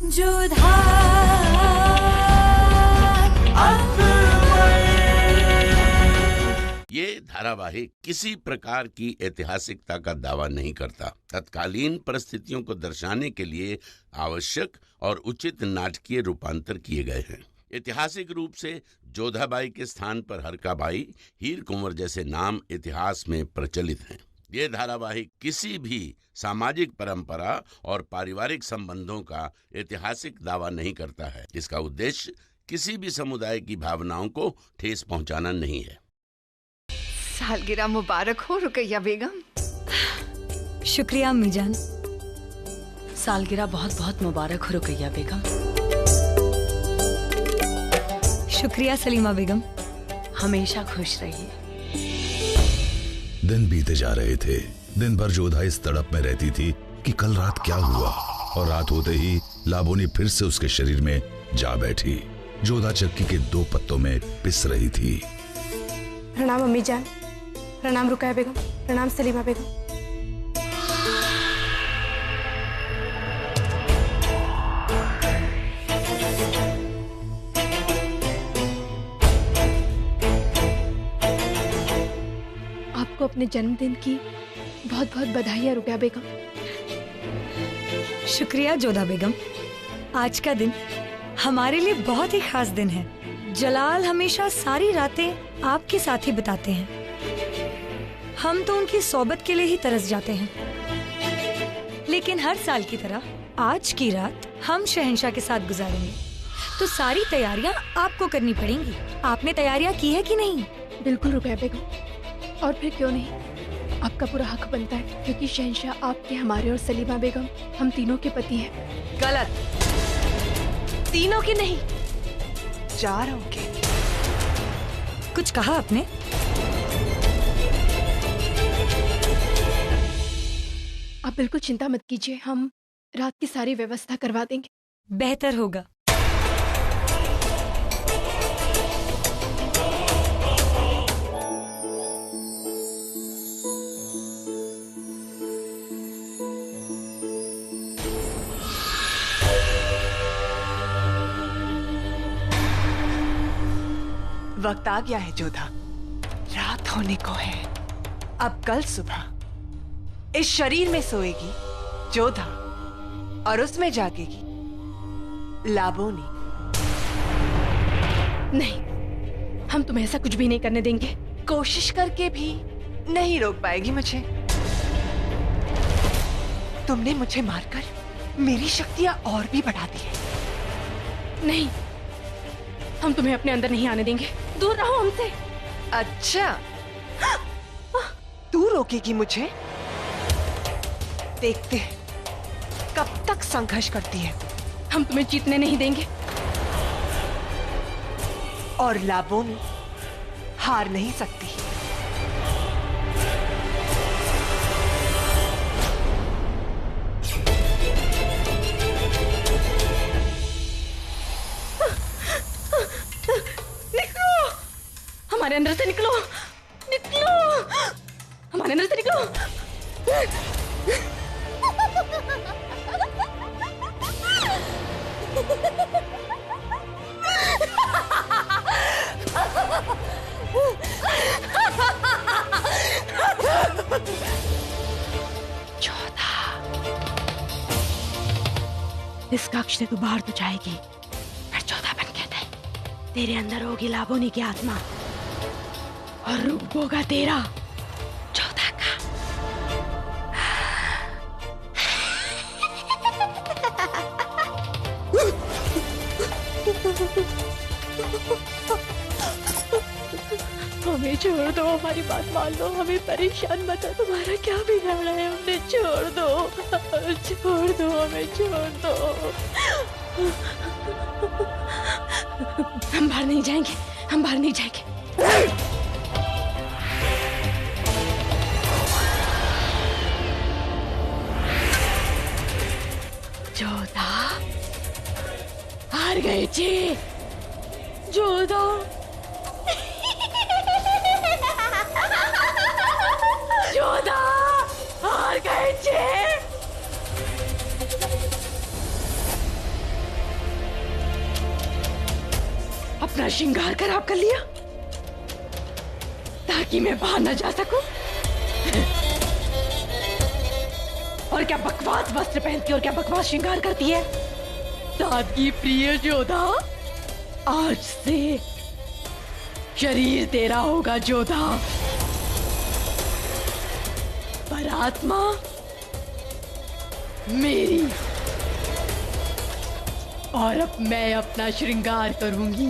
जोधा ये धारावाहिक किसी प्रकार की ऐतिहासिकता का दावा नहीं करता। तत्कालीन परिस्थितियों को दर्शाने के लिए आवश्यक और उचित नाटकीय रूपांतर किए गए हैं। ऐतिहासिक रूप से जोधाबाई के स्थान पर हरकाबाई, हीर कुंवर जैसे नाम इतिहास में प्रचलित हैं। ये धारावाहिक किसी भी सामाजिक परंपरा और पारिवारिक संबंधों का ऐतिहासिक दावा नहीं करता है। इसका उद्देश्य किसी भी समुदाय की भावनाओं को ठेस पहुंचाना नहीं है। सालगिरह मुबारक हो रुकैया बेगम। शुक्रिया अम्मी जान। सालगिरह बहुत बहुत मुबारक हो रुकैया बेगम। शुक्रिया सलीमा बेगम। हमेशा खुश रहिए। दिन बीते जा रहे थे। दिन भर जोधा इस तड़प में रहती थी कि कल रात क्या हुआ, और रात होते ही लाबोनी फिर से उसके शरीर में जा बैठी। जोधा चक्की के 2 पत्तों में पिस रही थी। प्रणाम अम्मी जान, प्रणाम रुकैया बेगम, प्रणाम सलीमा बेगम। आपको अपने जन्मदिन की बहुत बहुत बधाई रुकैया बेगम। शुक्रिया जोधा बेगम। आज का दिन हमारे लिए बहुत ही खास दिन है। जलाल हमेशा सारी रातें आपके साथ ही बिताते हैं। हम तो उनकी सोबत के लिए ही तरस जाते हैं, लेकिन हर साल की तरह आज की रात हम शहंशाह के साथ गुजारेंगे, तो सारी तैयारियां आपको करनी पड़ेंगी। आपने तैयारियां की है कि नहीं? बिल्कुल रुकैया बेगम, और फिर क्यों नहीं, आपका पूरा हक बनता है, क्योंकि शहंशाह आपके, हमारे और सलीमा बेगम हम तीनों के पति हैं। गलत, तीनों के नहीं, 4 के। कुछ कहा आपने? आप बिल्कुल चिंता मत कीजिए, हम रात की सारी व्यवस्था करवा देंगे। बेहतर होगा। वक्त आ गया है जोधा, रात होने को है। अब कल सुबह इस शरीर में सोएगी जोधा और उसमें जागेगी लाबोनी। नहीं, हम तुम्हें ऐसा कुछ भी नहीं करने देंगे। कोशिश करके भी नहीं रोक पाएगी मुझे। तुमने मुझे मारकर मेरी शक्तियां और भी बढ़ा दी है। नहीं, हम तुम्हें अपने अंदर नहीं आने देंगे। दूर रहो हमसे। अच्छा, तू रोकेगी मुझे? देखते हैं कब तक संघर्ष करती है। हम तुम्हें जीतने नहीं देंगे। और लाबोनी हार नहीं सकती। निकलो, हमारे अंदर से निकलो, निकलो, हमारे अंदर से निकलो। जोधा, इस कक्ष से तू बाहर तो जाएगी, पर जोधा बन के नहीं। तेरे अंदर होगी लाबोनी की आत्मा और रूप होगा तेरा, जोधा का। हमें छोड़ दो, हमारी बात मान लो, हमें परेशान मत करो। तुम्हारा क्या बिगाड़ा है? हमने छोड़ दो, छोड़ दो, हमें छोड़ दो। हम बाहर नहीं जाएंगे, हम बाहर नहीं जाएंगे। जोधा, हार गए जी, जोधा। जोधा, हार गए जी। अपना श्रृंगार खराब कर लिया ताकि मैं बाहर न जा सकूं? और क्या बकवास वस्त्र पहनती और क्या बकवास श्रृंगार करती है? सादगी प्रिय जोधा, आज से शरीर तेरा होगा जोधा, पर आत्मा मेरी। और अब मैं अपना श्रृंगार करूंगी।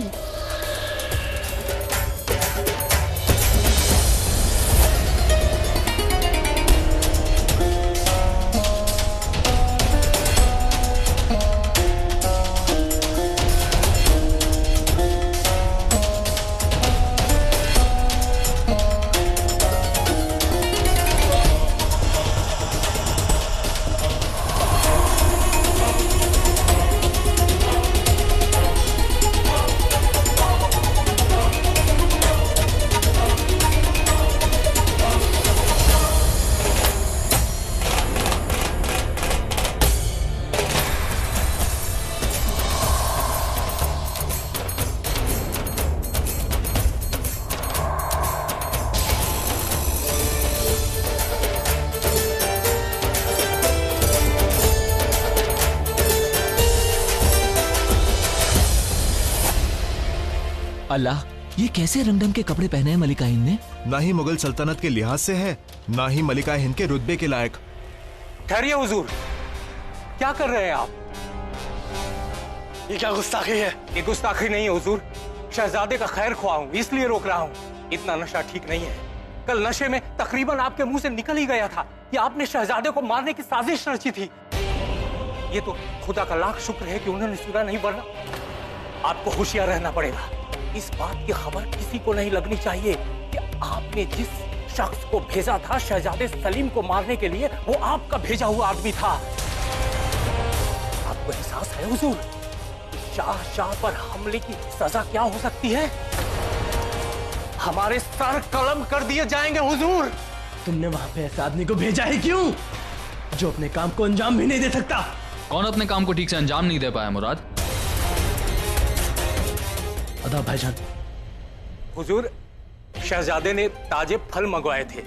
अल्लाह, ये कैसे रंगढंग के कपड़े पहने हैं मलिका हिंद ने? ना ही मुगल सल्तनत के लिहाज से है, ना ही मलिका हिंद के रुतबे के लायक। ठहरिए हुजूर, क्या कर रहे हैं आप? ये क्या गुस्ताखी है? ये गुस्ताखी नहीं है हुजूर, शहजादे का खैर ख्वाह हूं इसलिए रोक रहा हूं। इतना नशा ठीक नहीं है। कल नशे में तकरीबन आपके मुंह से निकल ही गया था कि आपने शहजादे को मारने की साजिश रची थी। ये तो खुदा का लाख शुक्र है कि उन्होंने सुना नहीं, वरना आपको होशियार रहना पड़ेगा। इस बात की खबर किसी को नहीं लगनी चाहिए कि आपने जिस शख्स को भेजा था शहजादे सलीम को मारने के लिए, वो आपका भेजा हुआ आदमी था। आपको एहसास है हुजूर, शाह पर हमले की सजा क्या हो सकती है? हमारे सर कलम कर दिए जाएंगे हुजूर। तुमने वहां पे ऐसे आदमी को भेजा है क्यों, जो अपने काम को अंजाम भी नहीं दे सकता? कौन अपने काम को ठीक से अंजाम नहीं दे पाया मुराद? अदा भाईजान। हुजूर, शहजादे ने ताजे फल मंगवाए थे,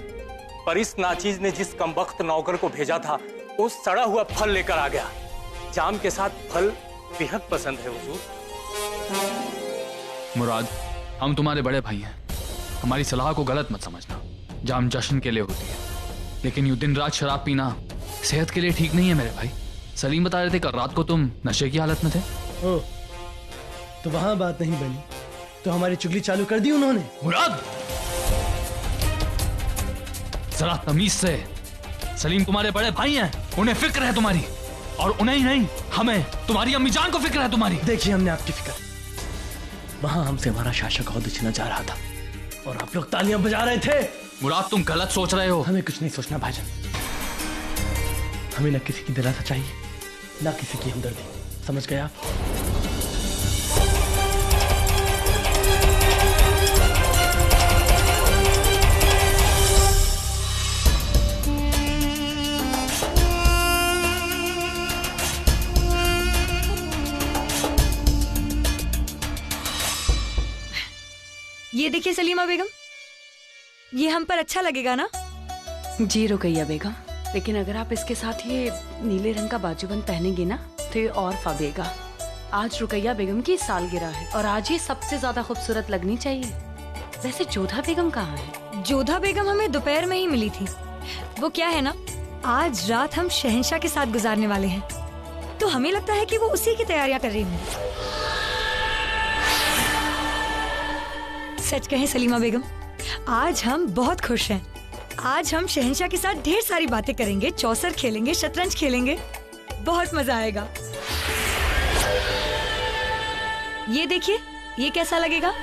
पर इस नाचीज ने जिस कमबख्त नौकर को भेजा था वो सड़ा हुआ फल लेकर आ गया। जाम के साथ फल बेहद पसंद है हुजूर। मुराद, हम तुम्हारे बड़े भाई हैं, हमारी सलाह को गलत मत समझना। जाम जश्न के लिए होती है, लेकिन यूं दिन रात शराब पीना सेहत के लिए ठीक नहीं है मेरे भाई। सलीम बता रहे थे कल रात को तुम नशे की हालत में थे। ओ, तो वहां बात नहीं बनी तो हमारी चुगली चालू कर दी उन्होंने। मुराद, जरा तमीज से। सलीम तुम्हारे बड़े भाई हैं, उन्हें फिक्र है तुम्हारी, और उन्हें ही नहीं हमें तुम्हारी अम्मी जान को फिक्र है तुम्हारी। देखिए, हमने आपकी फिक्र, वहां हमसे हमारा शासक औहदा छीना जा रहा था और आप लोग तालियां बजा रहे थे। मुराद, तुम गलत सोच रहे हो। हमें कुछ नहीं सोचना भाईजान, हमें न किसी की दिलासा चाहिए न किसी की हमदर्दी, समझ गए आप? ये देखिए सलीमा बेगम, ये हम पर अच्छा लगेगा ना? जी रुकैया बेगम, लेकिन अगर आप इसके साथ ये नीले रंग का बाजूबंद पहनेंगे ना तो ये और फबेगा। आज रुकैया बेगम की सालगिरह है और आज ये सबसे ज्यादा खूबसूरत लगनी चाहिए। वैसे जोधा बेगम कहाँ है? जोधा बेगम हमें दोपहर में ही मिली थी। वो क्या है ना, आज रात हम शहंशाह के साथ गुजारने वाले हैं, तो हमें लगता है कि वो उसी की तैयारियां कर रही होंगी। सच कहें सलीमा बेगम, आज हम बहुत खुश हैं। आज हम शहंशाह के साथ ढेर सारी बातें करेंगे, चौसर खेलेंगे, शतरंज खेलेंगे, बहुत मजा आएगा। ये देखिए, ये कैसा लगेगा?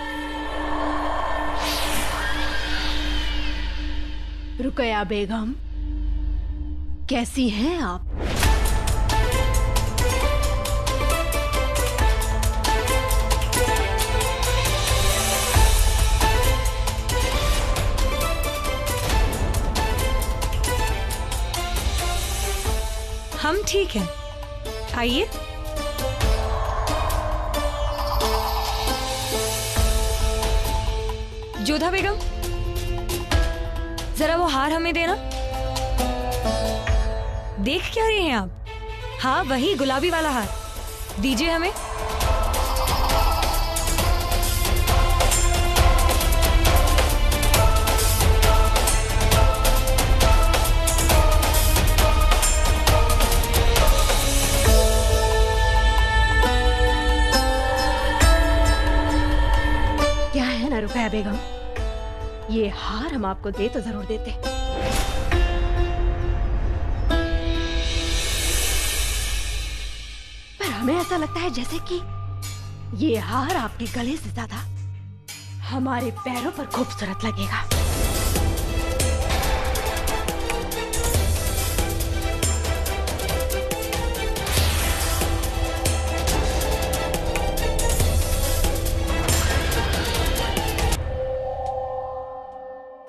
रुकैया बेगम, कैसी हैं आप? हम ठीक हैं, आइए। जोधा बेगम, जरा वो हार हमें देना। देख क्या रहे हैं आप? हाँ, वही गुलाबी वाला हार दीजिए हमें। क्या है ना रुकैया बेगम, ये हार हम आपको दे तो जरूर देते, पर हमें ऐसा लगता है जैसे कि ये हार आपके गले से ज्यादा हमारे पैरों पर खूबसूरत लगेगा।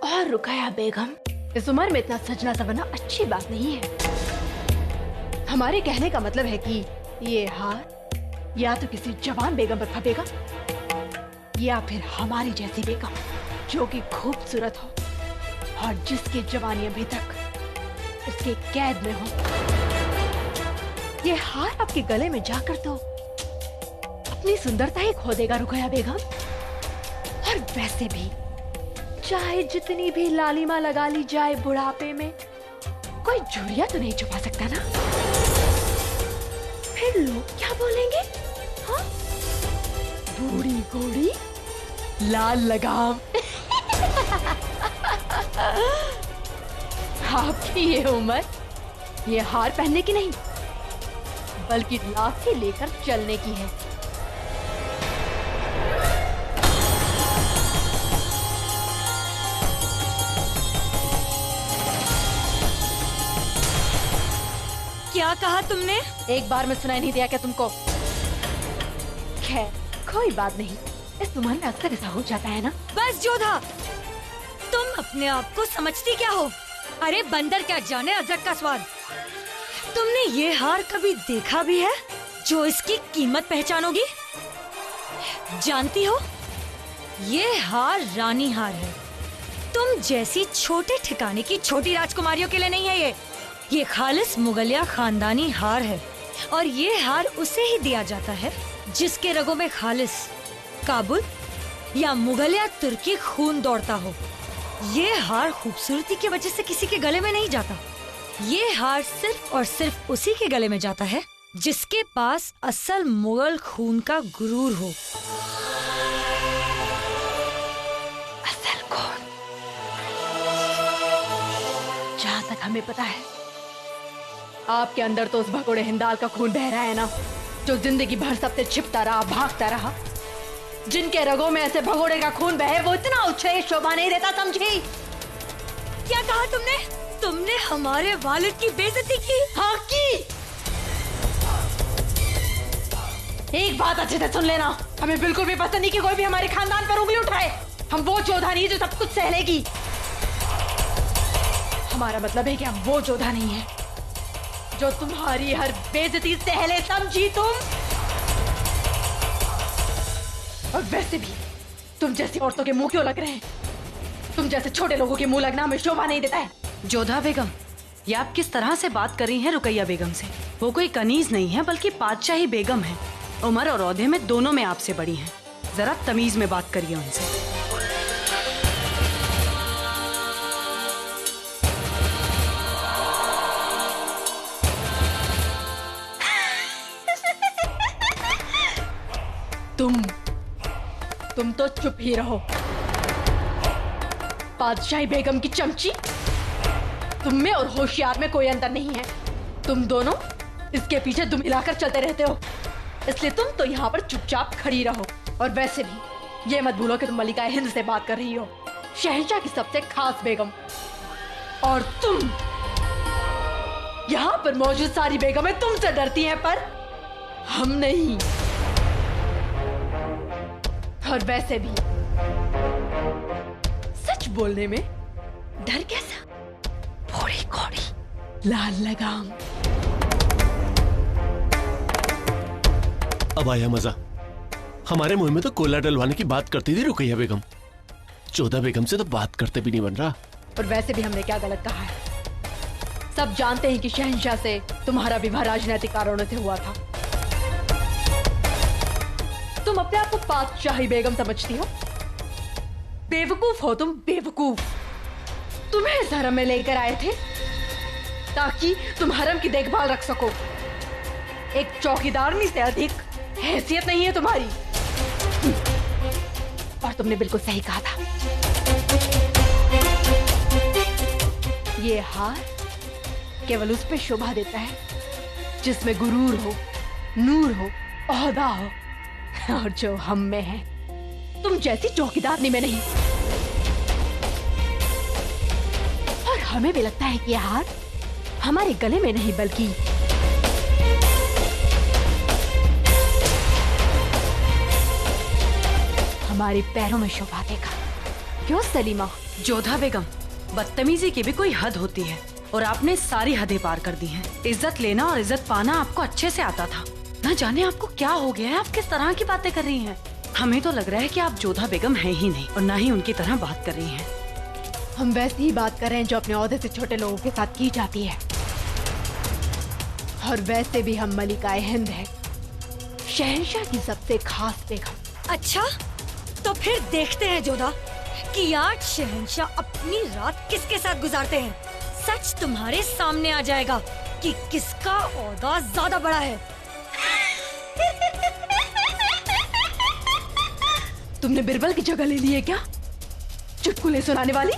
और रुकैया बेगम, इस उम्र में इतना सजना सवरना अच्छी बात नहीं है। हमारे कहने का मतलब है कि ये हार या तो किसी जवान बेगम पर फबेगा या फिर हमारी जैसी बेगम जो कि खूबसूरत हो और जिसकी जवानी अभी तक उसके कैद में हो। ये हार आपके गले में जाकर तो अपनी सुंदरता ही खो देगा रुकैया बेगम। और वैसे भी चाहे जितनी भी लालिमा लगा ली जाए बुढ़ापे में, कोई झुर्रियां तो नहीं छुपा सकता ना। फिर लोग क्या बोलेंगे? हाँ, बूढ़ी घोड़ी लाल लगाम। आपकी ये उम्र ये हार पहनने की नहीं, बल्कि लाठी लेकर चलने की है। क्या कहा तुमने? एक बार में सुनाई नहीं दिया क्या तुमको? खैर कोई बात नहीं, इस उम्र में अक्सर ऐसा हो जाता है ना। बस जोधा, तुम अपने आप को समझती क्या हो? अरे बंदर क्या जाने अदरक का स्वाद। तुमने ये हार कभी देखा भी है जो इसकी कीमत पहचानोगी? जानती हो, ये हार रानी हार है। तुम जैसी छोटे ठिकाने की छोटी राजकुमारियों के लिए नहीं है ये खालिस मुगलिया खानदानी हार है। और ये हार उसे ही दिया जाता है जिसके रगों में खालिस काबुल या मुगलिया तुर्की खून दौड़ता हो। ये हार खूबसूरती की वजह से किसी के गले में नहीं जाता। ये हार सिर्फ और सिर्फ उसी के गले में जाता है जिसके पास असल मुगल खून का गुरूर हो। असल खून? जहाँ तक हमें पता है, आपके अंदर तो उस भगोड़े हिंदाल का खून बह रहा है ना, जो जिंदगी भर सबसे छिपता रहा, भागता रहा। जिनके रगों में ऐसे भगोड़े का खून बहे वो इतना उच्छ्रेष शोभा नहीं देता, समझी? क्या कहा तुमने? तुमने हमारे वालिद की बेइज्जती की? हाँ की। एक बात अच्छे से सुन लेना, हमें बिल्कुल भी पसंद नहीं कि कोई भी हमारे खानदान पर उंगली उठाए। हम वो जोधा नहीं जो सब कुछ सह लेगी। हमारा मतलब है कि हम वो जोधा नहीं है जो तुम्हारी हर बेइज्जती सह ले, समझी तुम? और वैसे भी तुम जैसी औरतों के मुंह क्यों लग रहे हैं? तुम जैसे छोटे लोगों के मुंह लगना हमें शोभा नहीं देता है। जोधा बेगम, ये आप किस तरह से बात कर रही हैं रुकैया बेगम से? वो कोई कनीज नहीं है बल्कि पातशाही बेगम है। उम्र और औहदे में दोनों में आपसे बड़ी हैं। जरा तमीज में बात करिए उनसे। तुम तो चुप ही रहो। बादशाही बेगम की चमची, तुम में और होशियार में कोई अंतर नहीं है। तुम दोनों इसके पीछे दुम हिलाकर चलते रहते हो, इसलिए तुम तो यहाँ पर चुपचाप खड़ी रहो। और वैसे भी ये मत भूलो कि तुम मलिका हिंद से बात कर रही हो, शहंशाह की सबसे खास बेगम। और तुम यहाँ पर मौजूद सारी बेगमें तुमसे डरती हैं, पर हम नहीं। और वैसे भी सच बोलने में डर कैसा? भोड़ी घोड़ी लाल लगाम। अब आया मजा। हमारे मुंह में तो कोयला डलवाने की बात करती थी रुकैया बेगम। जोधा बेगम से तो बात करते भी नहीं बन रहा। और वैसे भी हमने क्या गलत कहा है? सब जानते हैं कि शहंशाह से तुम्हारा विवाह राजनीतिक कारणों से हुआ था। तुम अपने आप को बादशाही बेगम समझती हो? बेवकूफ हो तुम, बेवकूफ। तुम्हें इस हरम में लेकर आए थे ताकि तुम हरम की देखभाल रख सको। एक चौकीदारनी से अधिक हैसियत नहीं है तुम्हारी। और तुमने बिल्कुल सही कहा था। ये हार केवल उस पे शोभा देता है जिसमें गुरूर हो, नूर हो, ओहदा हो, और जो हम में है, तुम जैसी चौकीदारनी में नहीं। और हमें भी लगता है कि यह हार हमारे गले में नहीं बल्कि हमारे पैरों में शोभा देगा। क्यों सलीमा? जोधा बेगम, बदतमीजी की भी कोई हद होती है और आपने सारी हदें पार कर दी हैं। इज्जत लेना और इज्जत पाना आपको अच्छे से आता था। न जाने आपको क्या हो गया है, आप किस तरह की बातें कर रही हैं। हमें तो लग रहा है कि आप जोधा बेगम हैं ही नहीं और ना ही उनकी तरह बात कर रही हैं। हम वैसी ही बात कर रहे हैं जो अपने ओहदे से छोटे लोगों के साथ की जाती है। और वैसे भी हम मलिकाए हिंद है, शहंशाह की सबसे खास बेगम। अच्छा, तो फिर देखते हैं जोधा कि आज शहंशाह अपनी रात किसके साथ गुजारते हैं। सच तुम्हारे सामने आ जाएगा कि किसका ओहदा ज्यादा बड़ा है। तुमने बिरबल की जगह ले ली है क्या, चुटकुले सुनाने वाली?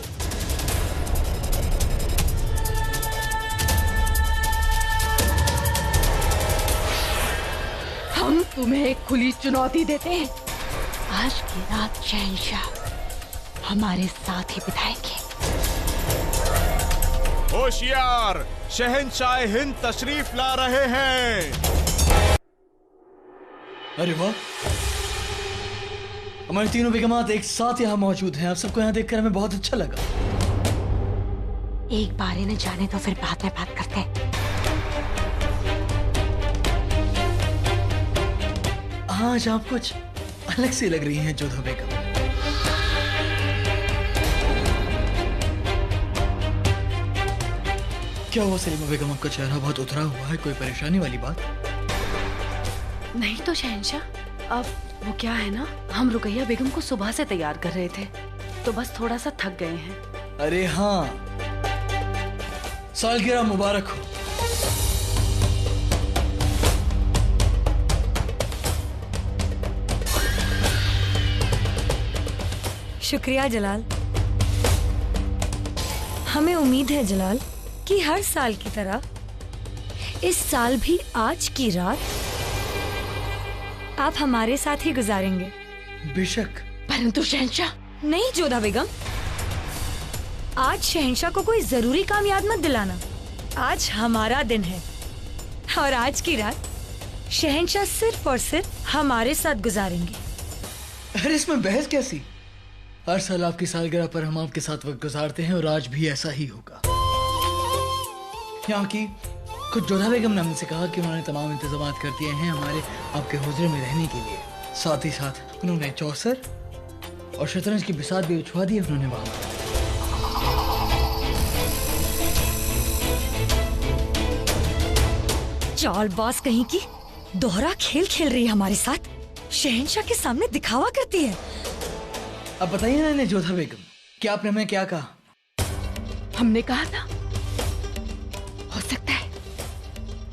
हम तुम्हें एक खुली चुनौती देते हैं। आज की रात शहंशाह हमारे साथ ही बिताएंगे। होशियार, शहंशाह हिंद तशरीफ ला रहे हैं। अरे वाह, हमारी तीनों बेगमात एक साथ यहाँ मौजूद हैं। आप सबको यहाँ देखकर हमें बहुत अच्छा लगा। एक बार इन्हें जाने तो फिर बाद में बात करते हैं। आज आप कुछ अलग सी लग रही हैं जोधा बेगम। क्या हुआ सलीमा बेगम, आपका चेहरा बहुत उतरा हुआ है, कोई परेशानी वाली बात? नहीं तो शहंशाह, अब वो क्या है ना, हम रुकैया बेगम को सुबह से तैयार कर रहे थे तो बस थोड़ा सा थक गए हैं। अरे हाँ, सालगिरह मुबारक हो। शुक्रिया जलाल। हमें उम्मीद है जलाल कि हर साल की तरह इस साल भी आज की रात आप हमारे साथ ही गुजारेंगे। बेशक। परंतु शहंशाह। नहीं जोधा बेगम, आज शहंशाह को कोई जरूरी काम याद मत दिलाना। आज हमारा दिन है और आज की रात शहंशाह सिर्फ और सिर्फ हमारे साथ गुजारेंगे। अरे इसमें बहस कैसी? हर साल आपकी सालगिरह पर हम आपके साथ वक्त गुजारते हैं और आज भी ऐसा ही होगा। यहाँ की खुद जोधा बेगम ने हमसे कहा कि उन्होंने तमाम इंतजाम कर दिए हैं हमारे आपके हुजरे में रहने के लिए। साथ ही साथ उन्होंने चौसर और शतरंज की बिसात भी उछवा दी उन्होंने वहां। चालबाज कहीं की दोहरा खेल खेल रही है हमारे साथ, शहंशाह के सामने दिखावा करती है। अब बताइए ना इन्हें जोधा बेगम, क्या आपने हमें क्या कहा? हमने कहा था, हो सकता है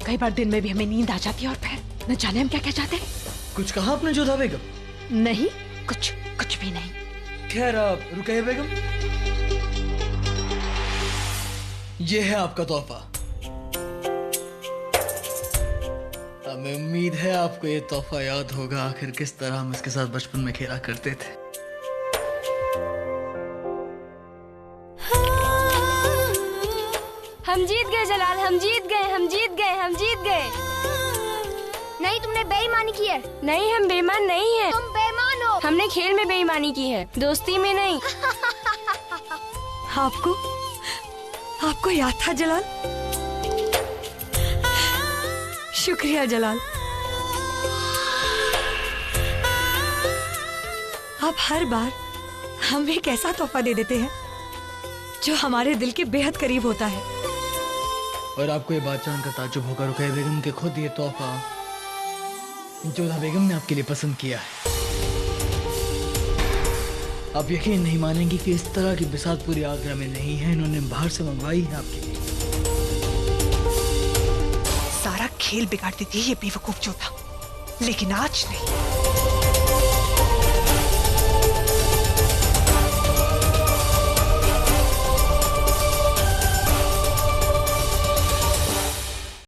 कई बार दिन में भी हमें नींद आ जाती है और फिर न जाने हम क्या कह जाते हैं। कुछ कहा आपने जोधा बेगम? नहीं, कुछ भी नहीं। खैर आप रुकैया बेगम, ये है आपका तोहफा। हमें उम्मीद है आपको ये तोहफा याद होगा। आखिर किस तरह हम इसके साथ बचपन में खेला करते थे। हम जीत गए जलाल, हम जीत गए, हम जीत गए, हम जीत गए। नहीं, तुमने बेईमानी की है। नहीं, हम बेईमान नहीं हैं। तुम बेईमान हो। हमने खेल में बेईमानी की है, दोस्ती में नहीं। आपको याद था जलाल? शुक्रिया जलाल। आप हर बार हम एक ऐसा तोहफा दे देते हैं जो हमारे दिल के बेहद करीब होता है। और आपको ये बात जानकर ताज्जुब होगा रुकैया बेगम के खुद ये तोहफा जोधा बेगम ने आपके लिए पसंद किया है। आप यकीन नहीं मानेंगी कि इस तरह की बिसात पूरी आगरा में नहीं है, इन्होंने बाहर से मंगवाई है आपके लिए। सारा खेल बिगाड़ देती है ये बेवकूफ जोधा, लेकिन आज नहीं।